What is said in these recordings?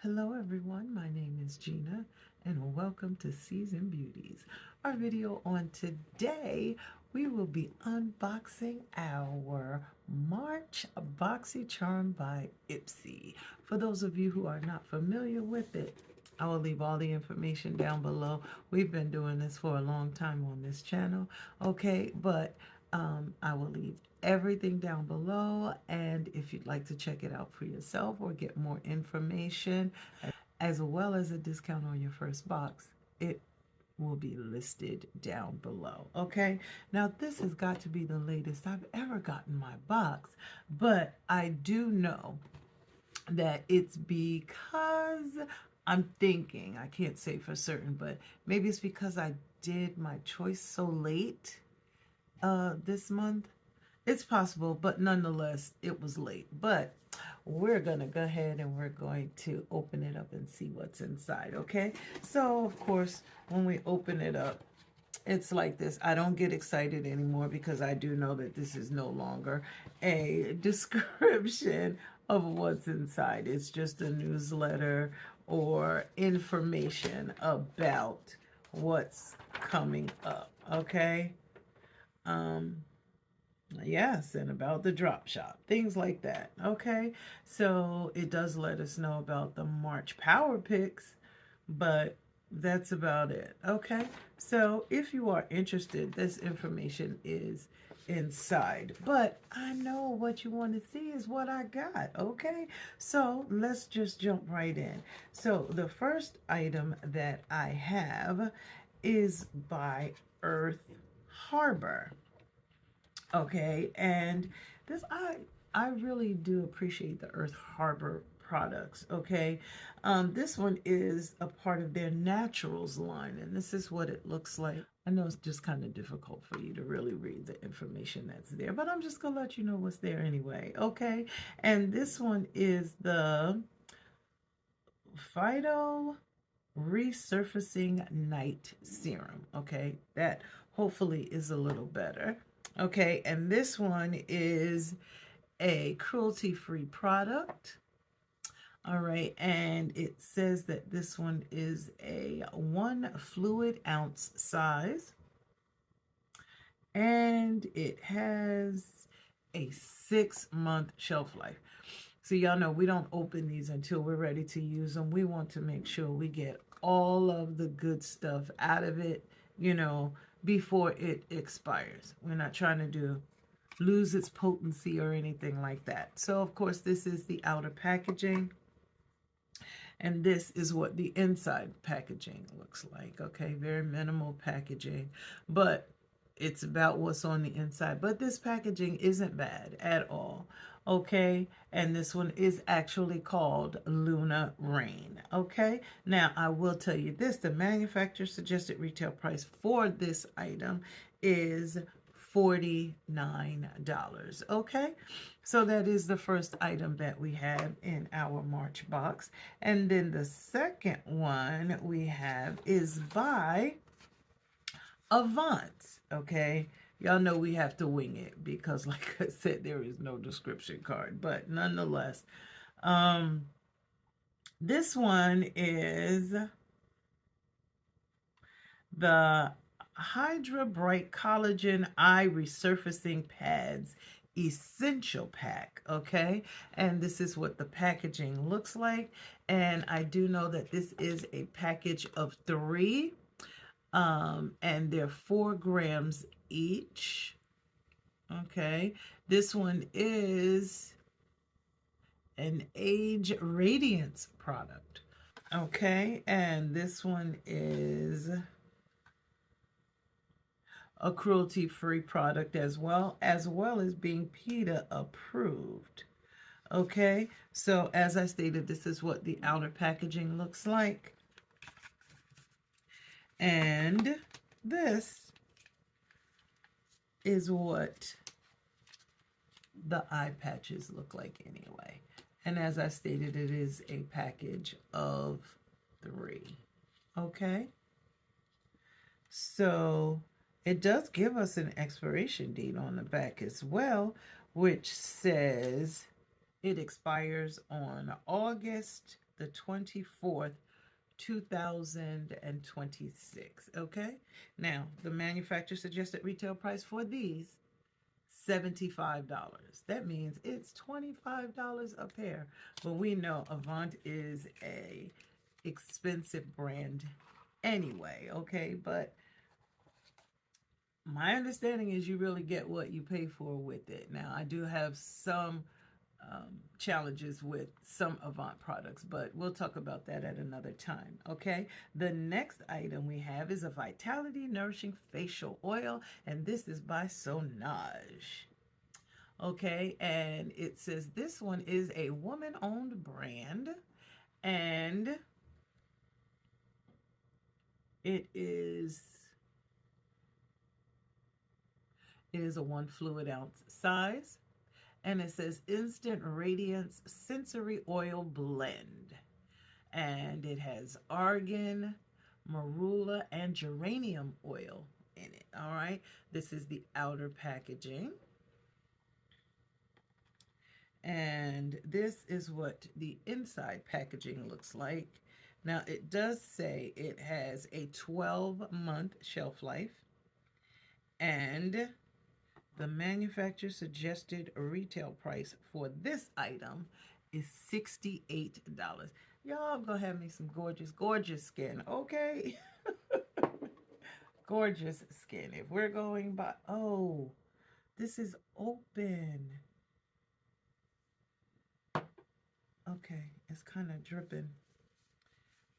Hello everyone, my name is Gina and welcome to Season Beauties. Our video on today, we will be unboxing our March BOXYCHARM by IPSY. For those of you who are not familiar with it, I will leave all the information down below. We've been doing this for a long time on this channel, okay? But I will leave everything down below, and if you'd like to check it out for yourself or get more information as well as a discount on your first box, it will be listed down below. Okay, now this has got to be the latest I've ever gotten my box, but I do know that it's because I'm thinking, I can't say for certain, but maybe it's because I did my choice so late this month. It's possible, but nonetheless, it was late. But we're going to go ahead and we're going to open it up and see what's inside, okay? So, of course, when we open it up, it's like this. I don't get excited anymore because I do know that this is no longer a description of what's inside. It's just a newsletter or information about what's coming up, okay? Yes, and about the drop shop, things like that. Okay, so it does let us know about the March Power Picks, but that's about it. Okay, so if you are interested, this information is inside, but I know what you want to see is what I got. Okay, so let's just jump right in. So the first item that I have is by Earth Harbor. Okay, and this I really do appreciate the Earth Harbor products. Okay, this one is a part of their Naturals line, and this is what it looks like. I know it's just kind of difficult for you to really read the information that's there, but I'm just gonna let you know what's there anyway. Okay, and this one is the Phyto Resurfacing Night Serum. Okay, that hopefully is a little better. Okay, and this one is a cruelty-free product. All right, and it says that this one is a 1 fluid ounce size, and it has a 6-month shelf life. So y'all know we don't open these until we're ready to use them. We want to make sure we get all of the good stuff out of it, you know, before it expires. We're not trying to lose its potency or anything like that. So of course this is the outer packaging, and this is what the inside packaging looks like. Okay, very minimal packaging, but it's about what's on the inside. But this packaging isn't bad at all. Okay, and this one is actually called Luna Rain. Okay, now I will tell you this, the manufacturer suggested retail price for this item is $49. Okay, so that is the first item that we have in our March box. And then the second one we have is by Avant. Okay, y'all know we have to wing it because, like I said, there is no description card. But nonetheless, this one is the Hydra Bright Collagen Eye Resurfacing Pads Essential Pack. Okay, and this is what the packaging looks like. And I do know that this is a package of 3. And they're 4 grams each. Okay, this one is an Age Radiance product. Okay, and this one is a cruelty-free product as well as being PETA approved. Okay, so as I stated, this is what the outer packaging looks like. And this is what the eye patches look like anyway. And as I stated, it is a package of 3. Okay. So it does give us an expiration date on the back as well, which says it expires on August the 24th, 2026. Okay, now the manufacturer suggested retail price for these $75. That means it's $25 a pair. But we know Avant is a expensive brand anyway, okay? But my understanding is you really get what you pay for with it. Now, I do have some challenges with some Avant products, but we'll talk about that at another time, okay? The next item we have is a Vitality Nourishing Facial Oil, and this is by Sonage. Okay, and it says this one is a woman-owned brand, and it is a 1 fluid ounce size, and it says Instant Radiance Sensory Oil Blend, and it has argan, marula, and geranium oil in it. All right, this is the outer packaging, and this is what the inside packaging looks like. Now, it does say it has a 12-month shelf life, and the manufacturer suggested retail price for this item is $68. Y'all gonna have me some gorgeous, gorgeous skin, okay? Gorgeous skin. If we're going by, oh, this is open. Okay, it's kind of dripping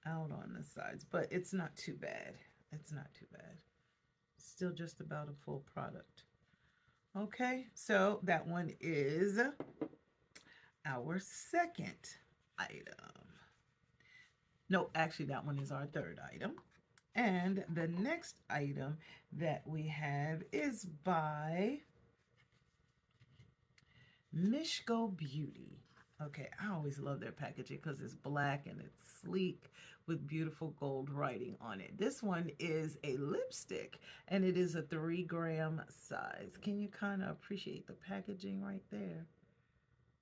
out on the sides, but it's not too bad. It's not too bad. Still just about a full product. Okay, so that one is our second item. No, actually that one is our third item. And the next item that we have is by Mishko Beauty. Okay, I always love their packaging because it's black and it's sleek with beautiful gold writing on it. This one is a lipstick, and it is a 3-gram size. Can you kind of appreciate the packaging right there?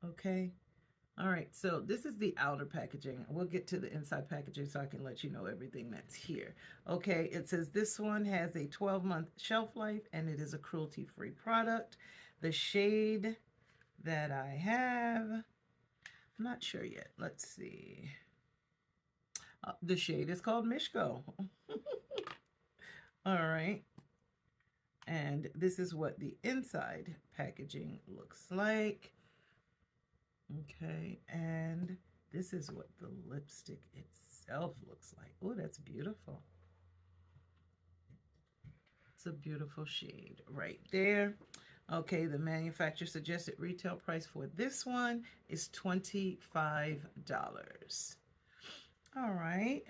Okay. All right, so this is the outer packaging. We'll get to the inside packaging so I can let you know everything that's here. Okay, it says this one has a 12-month shelf life, and it is a cruelty-free product. The shade that I have, I'm not sure yet. Let's see. The shade is called Mishko. All right. And this is what the inside packaging looks like. Okay. And this is what the lipstick itself looks like. Oh, that's beautiful. It's a beautiful shade right there. Okay, the manufacturer suggested retail price for this one is $25. All right,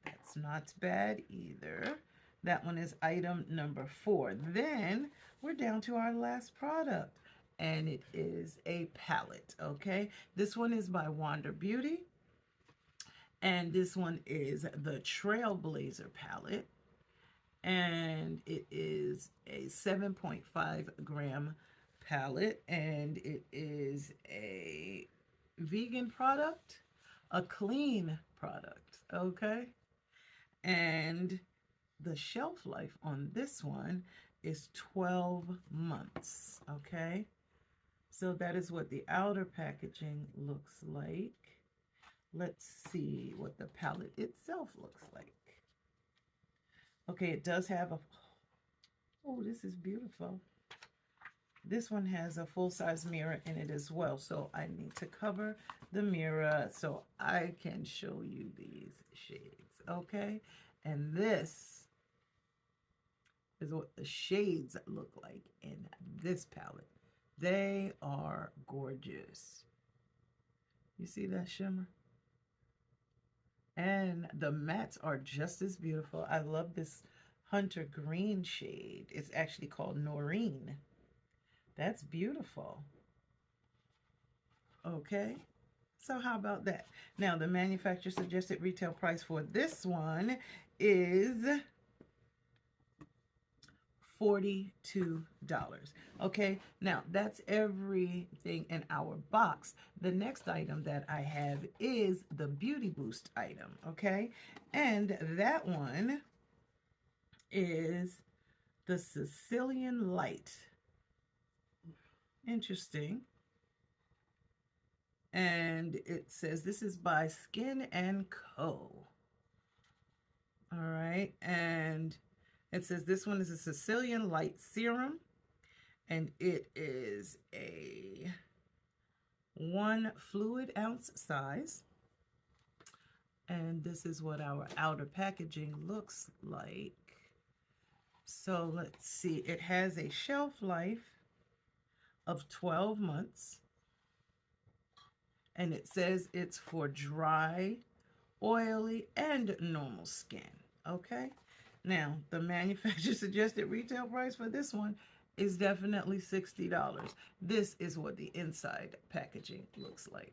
that's not bad either. That one is item number 4. Then we're down to our last product, and it is a palette, okay? This one is by Wander Beauty, and this one is the Trailblazer palette. And it is a 7.5-gram palette, and it is a vegan product, a clean product, okay? And the shelf life on this one is 12 months, okay? So that is what the outer packaging looks like. Let's see what the palette itself looks like. Okay, it does have a, oh, this is beautiful. This one has a full-size mirror in it as well. So I need to cover the mirror so I can show you these shades, okay? And this is what the shades look like in this palette. They are gorgeous. You see that shimmer? And the mattes are just as beautiful. I love this hunter green shade. It's actually called Noreen. That's beautiful. Okay, so how about that? Now, the manufacturer suggested retail price for this one is $42. Okay, now that's everything in our box. The next item that I have is the Beauty Boost item. Okay, and that one is the Sicilian Light. Interesting. And it says this is by Skin & Co. All right, and it says this one is a Sicilian Light Serum, and it is a 1 fluid ounce size. And this is what our outer packaging looks like. So let's see, it has a shelf life of 12 months. And it says it's for dry, oily, and normal skin. Okay? Now, the manufacturer suggested retail price for this one is definitely $60. This is what the inside packaging looks like.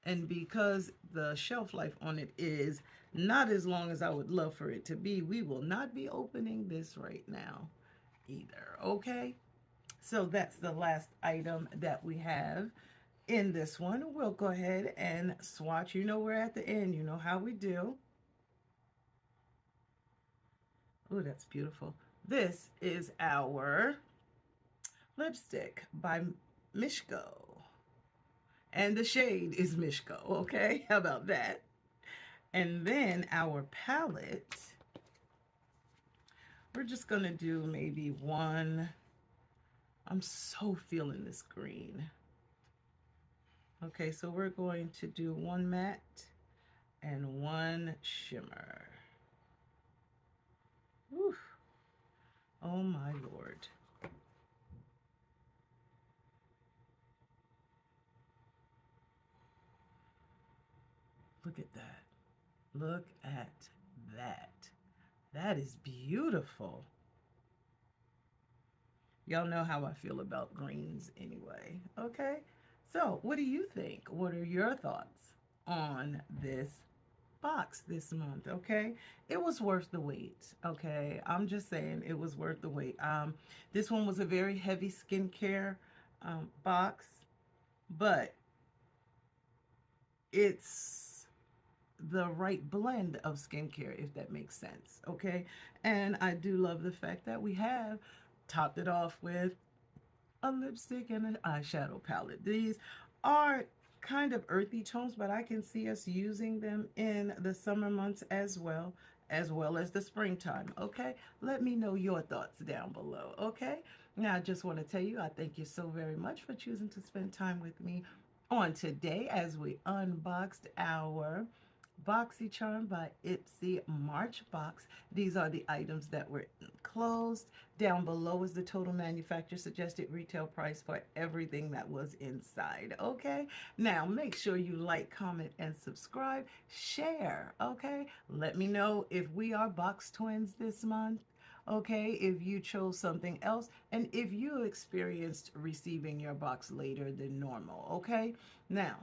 And because the shelf life on it is not as long as I would love for it to be, we will not be opening this right now either. Okay? So that's the last item that we have in this one. We'll go ahead and swatch. You know, we're at the end. You know how we do. Oh, that's beautiful. This is our lipstick by Mishko. And the shade is Mishko, okay? How about that? And then our palette, we're just going to do maybe one. I'm so feeling this green. Okay, so we're going to do one matte and one shimmer. Whew. Oh my Lord. Look at that. Look at that. That is beautiful. Y'all know how I feel about greens anyway, okay? So, what do you think? What are your thoughts on this box this month, okay? It was worth the wait, okay? I'm just saying it was worth the wait. This one was a very heavy skincare box, but it's the right blend of skincare, if that makes sense, okay? And I do love the fact that we have topped it off with a lipstick and an eyeshadow palette. These are kind of earthy tones, but I can see us using them in the summer months as well as the springtime, okay? Let me know your thoughts down below, okay? Now, I just want to tell you, I thank you so very much for choosing to spend time with me on today as we unboxed our BOXYCHARM by IPSY March box. These are the items that were enclosed. Down below is the total manufacturer suggested retail price for everything that was inside, okay? Now, make sure you like, comment, and subscribe. Share, okay? Let me know if we are box twins this month, okay? If you chose something else, and if you experienced receiving your box later than normal, okay? Now,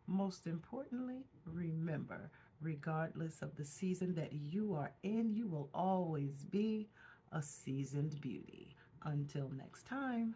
most importantly, remember, regardless of the season that you are in, you will always be a seasoned beauty. Until next time.